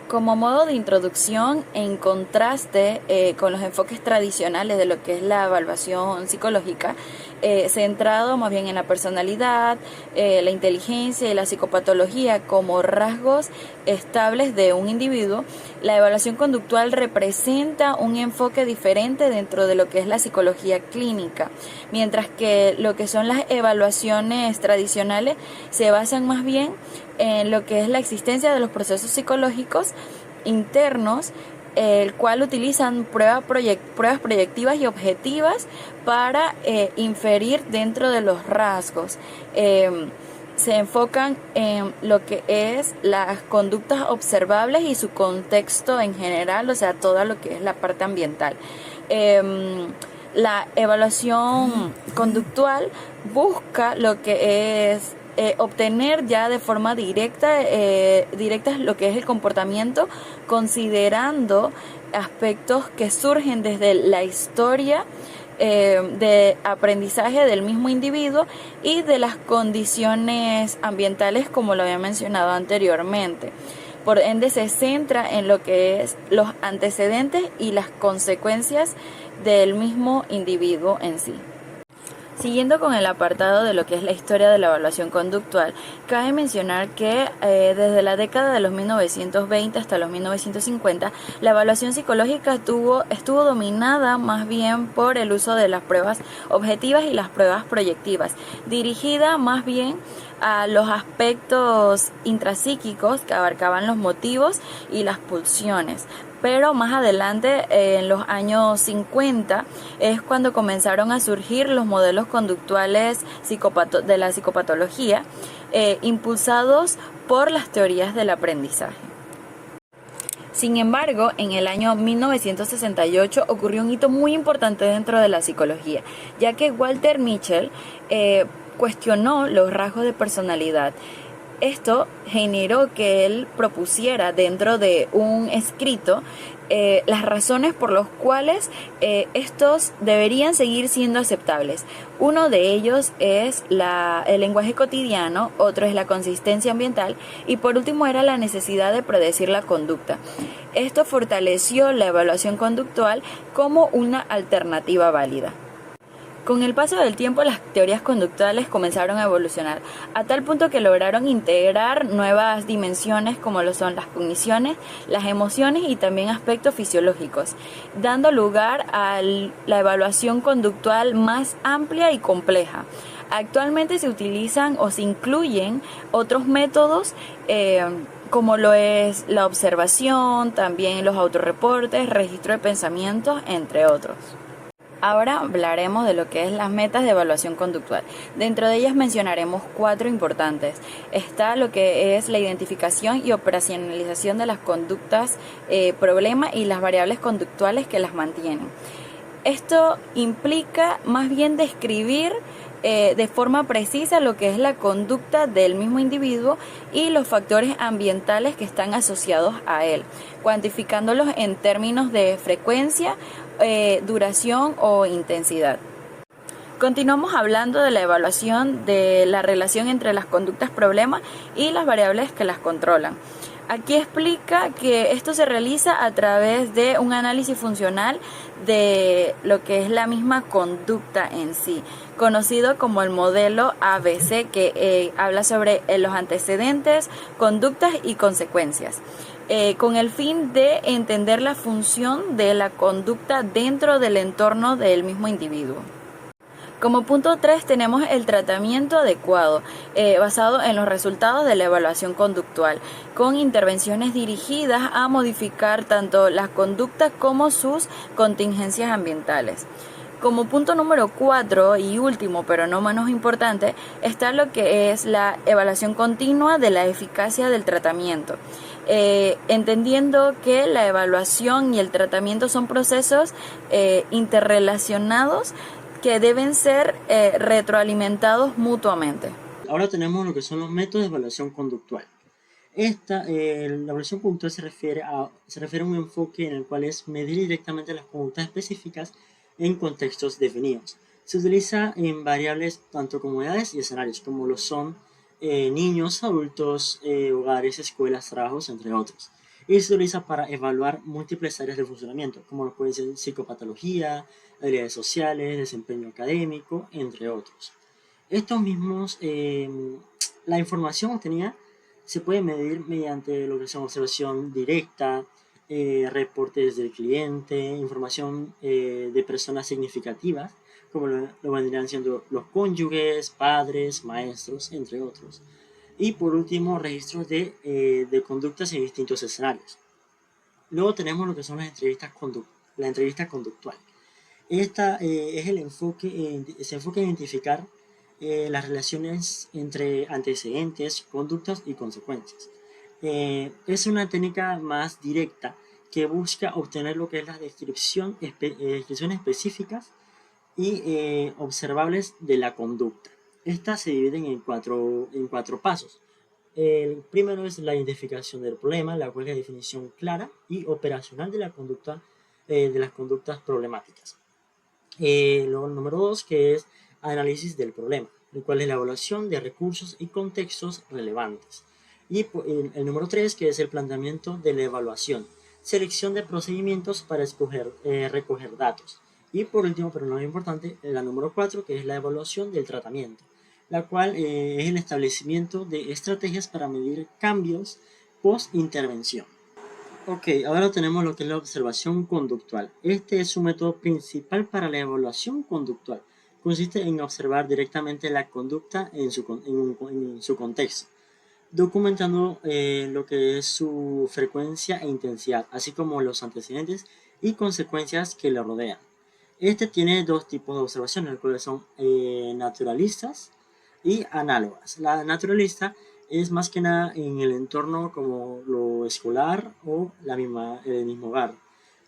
Como modo de introducción, en contraste con los enfoques tradicionales de lo que es la evaluación psicológica, centrado más bien en la personalidad, la inteligencia y la psicopatología como rasgos estables de un individuo, la evaluación conductual representa un enfoque diferente dentro de lo que es la psicología clínica, mientras que lo que son las evaluaciones tradicionales se basan más bien en lo que es la existencia de los procesos psicológicos internos, el cual utilizan pruebas proyectivas y objetivas para inferir dentro de los rasgos. Se enfocan en lo que es las conductas observables y su contexto en general, o sea, todo lo que es la parte ambiental. La evaluación conductual busca lo que es obtener ya de forma directa lo que es el comportamiento, considerando aspectos que surgen desde la historia de aprendizaje del mismo individuo y de las condiciones ambientales, como lo había mencionado anteriormente. Por ende, se centra en lo que es los antecedentes y las consecuencias del mismo individuo en sí. Siguiendo con el apartado de lo que es la historia de la evaluación conductual, cabe mencionar que desde la década de los 1920 hasta los 1950, la evaluación psicológica estuvo dominada más bien por el uso de las pruebas objetivas y las pruebas proyectivas, dirigida más bien a los aspectos intrapsíquicos que abarcaban los motivos y las pulsiones. Pero más adelante, en los años 50, es cuando comenzaron a surgir los modelos conductuales de la psicopatología, impulsados por las teorías del aprendizaje. Sin embargo, en el año 1968 ocurrió un hito muy importante dentro de la psicología, ya que Walter Mischel cuestionó los rasgos de personalidad. Esto generó que él propusiera dentro de un escrito las razones por las cuales estos deberían seguir siendo aceptables. Uno de ellos es el lenguaje cotidiano, otro es la consistencia ambiental y por último era la necesidad de predecir la conducta. Esto fortaleció la evaluación conductual como una alternativa válida. Con el paso del tiempo, las teorías conductuales comenzaron a evolucionar, a tal punto que lograron integrar nuevas dimensiones como lo son las cogniciones, las emociones y también aspectos fisiológicos, dando lugar a la evaluación conductual más amplia y compleja. Actualmente se utilizan o se incluyen otros métodos como lo es la observación, también los autorreportes, registro de pensamientos, entre otros. Ahora hablaremos de lo que es las metas de evaluación conductual. Dentro de ellas mencionaremos 4 importantes. Está lo que es la identificación y operacionalización de las conductas problema y las variables conductuales que las mantienen. Esto implica más bien describir de forma precisa lo que es la conducta del mismo individuo y los factores ambientales que están asociados a él, cuantificándolos en términos de frecuencia, duración o intensidad. Continuamos hablando de la evaluación de la relación entre las conductas problema y las variables que las controlan. Aquí explica que esto se realiza a través de un análisis funcional de lo que es la misma conducta en sí, conocido como el modelo ABC, que habla sobre los antecedentes, conductas y consecuencias, con el fin de entender la función de la conducta dentro del entorno del mismo individuo. Como punto 3 tenemos el tratamiento adecuado, basado en los resultados de la evaluación conductual, con intervenciones dirigidas a modificar tanto las conductas como sus contingencias ambientales. Como punto número 4 y último, pero no menos importante, está lo que es la evaluación continua de la eficacia del tratamiento. Entendiendo que la evaluación y el tratamiento son procesos interrelacionados que deben ser retroalimentados mutuamente. Ahora tenemos lo que son los métodos de evaluación conductual. La evaluación conductual se refiere a un enfoque en el cual es medir directamente las conductas específicas en contextos definidos. Se utiliza en variables tanto como edades y escenarios, como lo son niños, adultos, hogares, escuelas, trabajos, entre otros. y se utiliza para evaluar múltiples áreas de funcionamiento, como lo puede ser psicopatología, habilidades sociales, desempeño académico, entre otros. Estos mismos, la información obtenida se puede medir mediante lo que es observación directa, reportes del cliente, información de personas significativas, como lo vendrían siendo los cónyuges, padres, maestros, entre otros. Y por último, registros de conductas en distintos escenarios. Luego tenemos lo que son la entrevista conductual. Esta es se enfoca en identificar las relaciones entre antecedentes, conductas y consecuencias. Es una técnica más directa que busca obtener lo que es la descripciones específicas y observables de la conducta. Estas se dividen en cuatro pasos. El primero es la identificación del problema, la cual es la definición clara y operacional de de las conductas problemáticas. Luego el número 2, que es análisis del problema, el cual es la evaluación de recursos y contextos relevantes. Y el número 3, que es el planteamiento de la evaluación, selección de procedimientos para recoger datos. Y por último, pero no es importante, la número 4, que es la evaluación del tratamiento, la cual es el establecimiento de estrategias para medir cambios post-intervención. Ok, ahora tenemos lo que es la observación conductual. Este es su método principal para la evaluación conductual. Consiste en observar directamente la conducta en su contexto, documentando lo que es su frecuencia e intensidad, así como los antecedentes y consecuencias que le rodean. Este tiene dos tipos de observaciones, los cuales son naturalistas y análogas. La naturalista es más que nada en el entorno como lo escolar o el mismo hogar.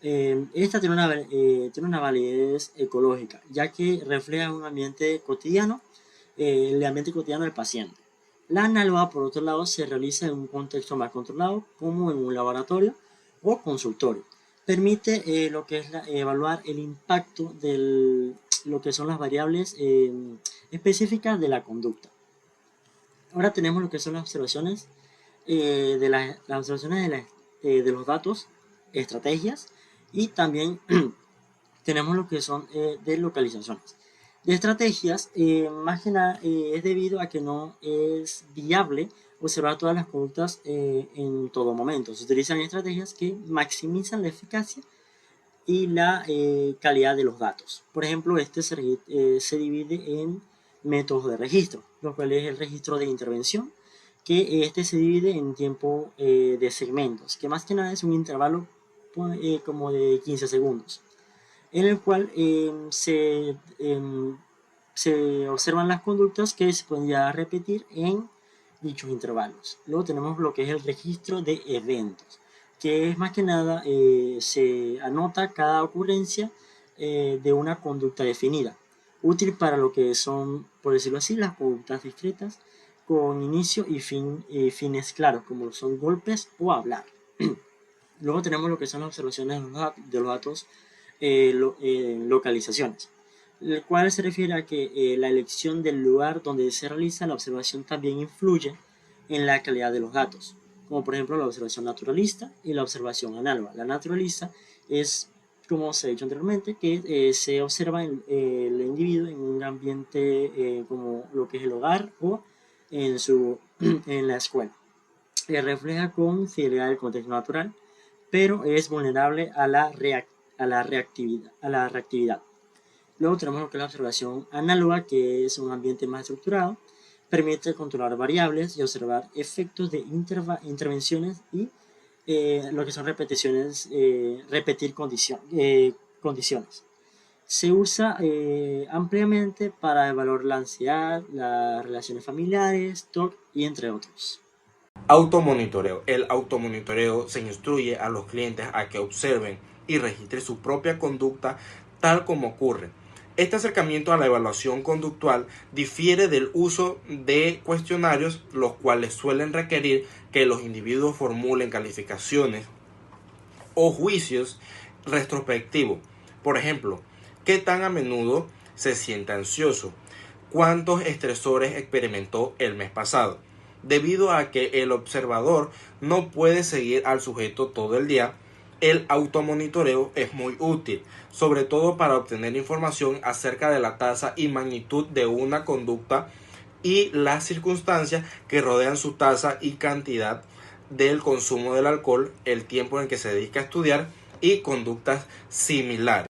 Esta tiene una validez ecológica, ya que refleja un ambiente cotidiano, el ambiente cotidiano del paciente. La análoga, por otro lado, se realiza en un contexto más controlado, como en un laboratorio o consultorio. Permite lo que es evaluar el impacto de lo que son las variables específicas de la conducta. Ahora tenemos lo que son las observaciones de los datos, estrategias, y también tenemos lo que son de localizaciones. De estrategias, más que nada es debido a que no es viable observar todas las conductas en todo momento. Se utilizan estrategias que maximizan la eficacia y la calidad de los datos. Por ejemplo, se divide en métodos de registro, lo cual es el registro de intervención, que este se divide en tiempo de segmentos, que más que nada es un intervalo como de 15 segundos, en el cual se observan las conductas que se pueden ya repetir en dichos intervalos. Luego tenemos lo que es el registro de eventos, que es más que nada se anota cada ocurrencia de una conducta definida, útil para lo que son, por decirlo así, las conductas discretas con inicio y fines claros, como son golpes o hablar. Luego tenemos lo que son las observaciones de los datos, localizaciones, el cual se refiere a que la elección del lugar donde se realiza la observación también influye en la calidad de los datos, como por ejemplo la observación naturalista y la observación análoga. La naturalista es, como se ha dicho anteriormente, que se observa el individuo en un ambiente como lo que es el hogar o en la escuela. Refleja con fidelidad el contexto natural, pero es vulnerable a la reactividad. Luego tenemos lo que es la observación análoga, que es un ambiente más estructurado, permite controlar variables y observar efectos de intervenciones y lo que son repeticiones, repetir condiciones. Se usa ampliamente para evaluar la ansiedad, las relaciones familiares, TOC y entre otros. Automonitoreo. El automonitoreo se instruye a los clientes a que observen y registren su propia conducta tal como ocurre. Este acercamiento a la evaluación conductual difiere del uso de cuestionarios, los cuales suelen requerir que los individuos formulen calificaciones o juicios retrospectivos. Por ejemplo, ¿qué tan a menudo se siente ansioso? ¿Cuántos estresores experimentó el mes pasado? Debido a que el observador no puede seguir al sujeto todo el día, el automonitoreo es muy útil, sobre todo para obtener información acerca de la tasa y magnitud de una conducta y las circunstancias que rodean su tasa y cantidad del consumo del alcohol, el tiempo en el que se dedica a estudiar y conductas similares.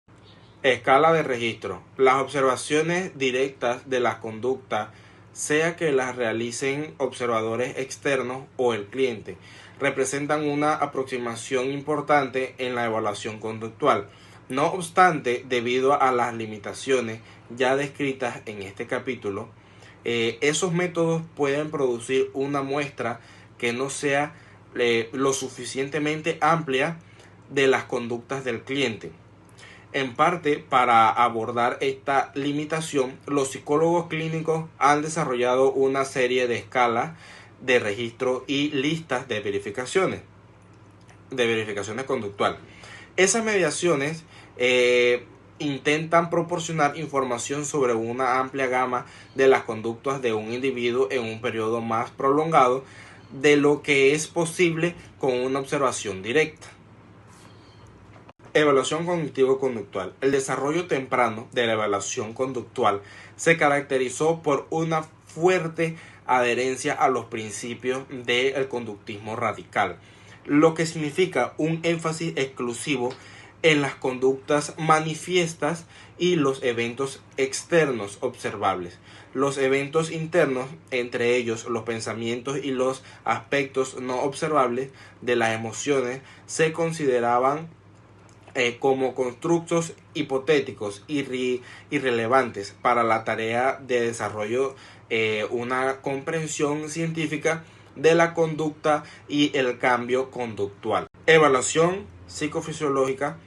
Escala de registro. Las observaciones directas de las conductas, sea que las realicen observadores externos o el cliente, representan una aproximación importante en la evaluación conductual. No obstante, debido a las limitaciones ya descritas en este capítulo, esos métodos pueden producir una muestra que no sea lo suficientemente amplia de las conductas del cliente. En parte, para abordar esta limitación, los psicólogos clínicos han desarrollado una serie de escalas de registro y listas de verificaciones conductuales. Esas mediaciones intentan proporcionar información sobre una amplia gama de las conductas de un individuo en un periodo más prolongado de lo que es posible con una observación directa. Evaluación cognitivo-conductual. El desarrollo temprano de la evaluación conductual se caracterizó por una fuerte adherencia a los principios del conductismo radical, lo que significa un énfasis exclusivo en las conductas manifiestas y los eventos externos observables. Los eventos internos, entre ellos los pensamientos y los aspectos no observables de las emociones, se consideraban como constructos hipotéticos irrelevantes para la tarea de desarrollo una comprensión científica de la conducta y el cambio conductual. Evaluación psicofisiológica.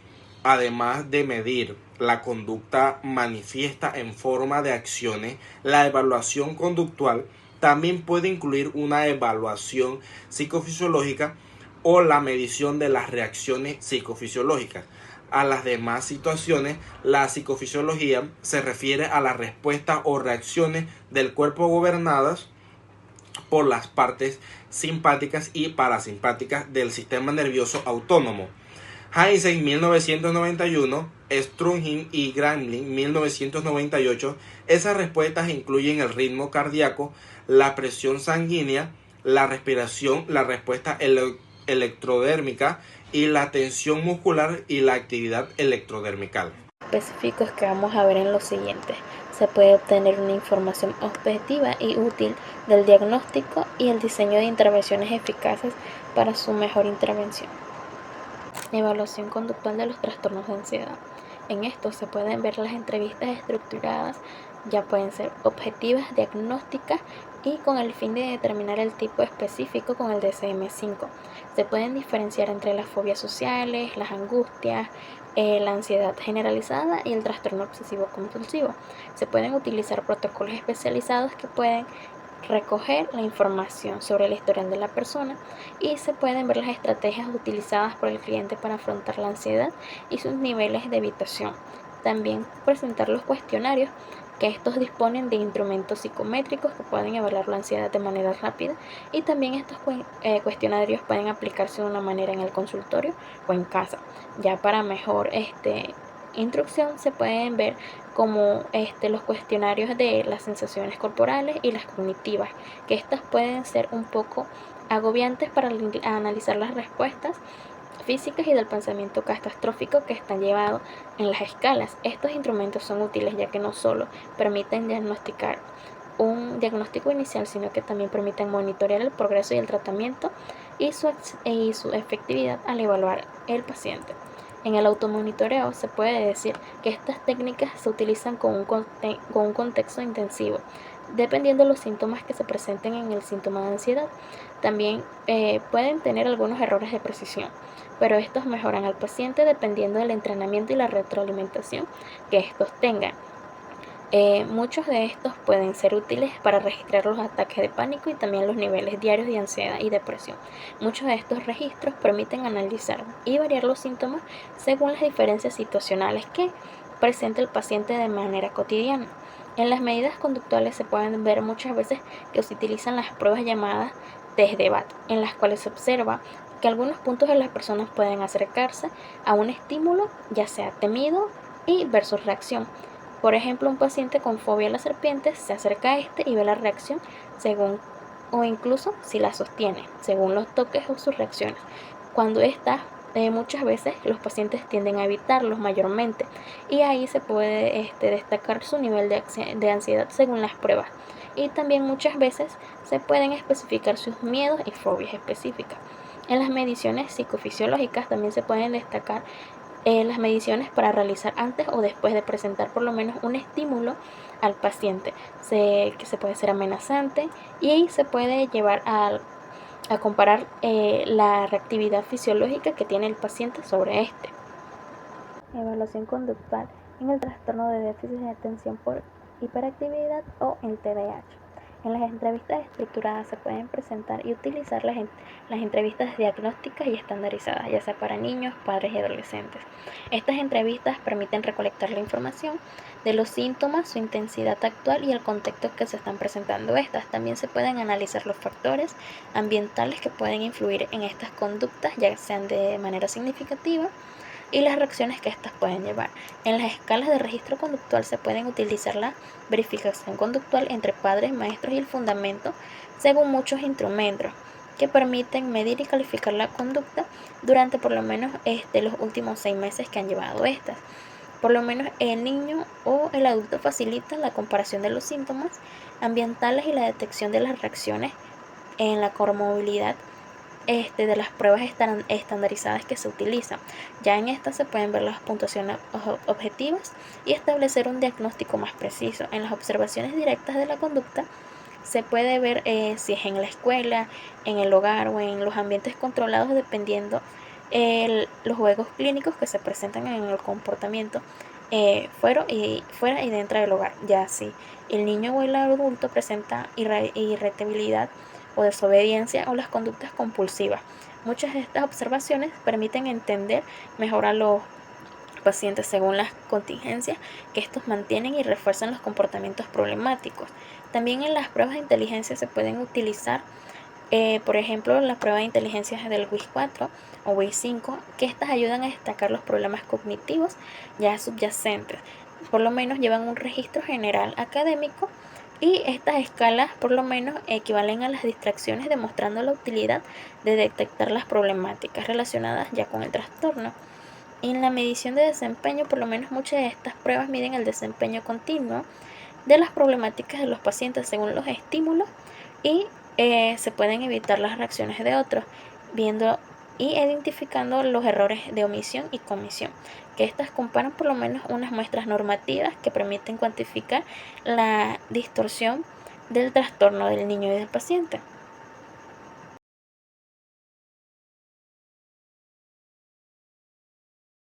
Además de medir la conducta manifiesta en forma de acciones, la evaluación conductual también puede incluir una evaluación psicofisiológica o la medición de las reacciones psicofisiológicas. A las demás situaciones, la psicofisiología se refiere a las respuestas o reacciones del cuerpo gobernadas por las partes simpáticas y parasimpáticas del sistema nervioso autónomo. Heinzen 1991, Strunhin y Gramling 1998. Esas respuestas incluyen el ritmo cardíaco, la presión sanguínea, la respiración, la respuesta electrodérmica y la tensión muscular y la actividad electrodérmica. Específicos que vamos a ver en lo siguiente. Se puede obtener una información objetiva y útil del diagnóstico y el diseño de intervenciones eficaces para su mejor intervención. Evaluación conductual de los trastornos de ansiedad. En esto se pueden ver las entrevistas estructuradas, ya pueden ser objetivas, diagnósticas y con el fin de determinar el tipo específico con el DSM-5. Se pueden diferenciar entre las fobias sociales, las angustias, la ansiedad generalizada y el trastorno obsesivo compulsivo. Se pueden utilizar protocolos especializados que pueden recoger la información sobre el historial de la persona y se pueden ver las estrategias utilizadas por el cliente para afrontar la ansiedad y sus niveles de evitación. También presentar los cuestionarios, que estos disponen de instrumentos psicométricos que pueden evaluar la ansiedad de manera rápida y también estos cuestionarios pueden aplicarse de una manera en el consultorio o en casa. Ya para mejor instrucción se pueden ver como los cuestionarios de las sensaciones corporales y las cognitivas, que estas pueden ser un poco agobiantes para analizar las respuestas físicas y del pensamiento catastrófico que están llevados en las escalas. Estos instrumentos son útiles ya que no solo permiten diagnosticar un diagnóstico inicial, sino que también permiten monitorear el progreso y el tratamiento y su efectividad al evaluar el paciente. En el automonitoreo se puede decir que estas técnicas se utilizan con un contexto intensivo, dependiendo de los síntomas que se presenten en el síntoma de ansiedad. También pueden tener algunos errores de precisión, pero estos mejoran al paciente dependiendo del entrenamiento y la retroalimentación que estos tengan. Muchos de estos pueden ser útiles para registrar los ataques de pánico y también los niveles diarios de ansiedad y depresión. Muchos de estos registros permiten analizar y variar los síntomas según las diferencias situacionales que presenta el paciente de manera cotidiana. En las medidas conductuales se pueden ver muchas veces que se utilizan las pruebas llamadas test de BAT, en las cuales se observa que algunos puntos de las personas pueden acercarse a un estímulo, ya sea temido y versus reacción. Por ejemplo, un paciente con fobia a las serpientes se acerca a este y ve la reacción según o incluso si la sostiene, según los toques o sus reacciones. Cuando estas muchas veces los pacientes tienden a evitarlos mayormente y ahí se puede destacar su nivel de ansiedad según las pruebas. Y también muchas veces se pueden especificar sus miedos y fobias específicas. En las mediciones psicofisiológicas también se pueden destacar las mediciones para realizar antes o después de presentar por lo menos un estímulo al paciente, que se puede ser amenazante y se puede llevar a comparar la reactividad fisiológica que tiene el paciente sobre este. Evaluación conductual en el trastorno de déficit de atención por hiperactividad o el TDAH. En las entrevistas estructuradas se pueden presentar y utilizar las entrevistas diagnósticas y estandarizadas, ya sea para niños, padres y adolescentes. Estas entrevistas permiten recolectar la información de los síntomas, su intensidad actual y el contexto que se están presentando estas. También se pueden analizar los factores ambientales que pueden influir en estas conductas, ya sean de manera significativa, y las reacciones que éstas pueden llevar. En las escalas de registro conductual se pueden utilizar la verificación conductual entre padres, maestros y el fundamento según muchos instrumentos que permiten medir y calificar la conducta durante por lo menos los últimos 6 meses que han llevado estas. Por lo menos el niño o el adulto facilita la comparación de los síntomas ambientales y la detección de las reacciones en la comorbilidad de las pruebas estandarizadas que se utilizan. Ya en estas se pueden ver las puntuaciones objetivas y establecer un diagnóstico más preciso. En las observaciones directas de la conducta se puede ver si es en la escuela, en el hogar o en los ambientes controlados, dependiendo los juegos clínicos que se presentan en el comportamiento fuera y dentro del hogar. Ya si el niño o el adulto presenta irritabilidad o desobediencia o las conductas compulsivas. Muchas de estas observaciones permiten entender mejor a los pacientes según las contingencias que estos mantienen y refuerzan los comportamientos problemáticos. También en las pruebas de inteligencia se pueden utilizar, por ejemplo, las pruebas de inteligencia del WIS-4 o WIS-5, que estas ayudan a destacar los problemas cognitivos ya subyacentes. Por lo menos llevan un registro general académico y estas escalas por lo menos equivalen a las distracciones, demostrando la utilidad de detectar las problemáticas relacionadas ya con el trastorno. En la medición de desempeño, por lo menos muchas de estas pruebas miden el desempeño continuo de las problemáticas de los pacientes según los estímulos y se pueden evitar las reacciones de otros, viendo y identificando los errores de omisión y comisión, que estas comparan por lo menos unas muestras normativas que permiten cuantificar la distorsión del trastorno del niño y del paciente.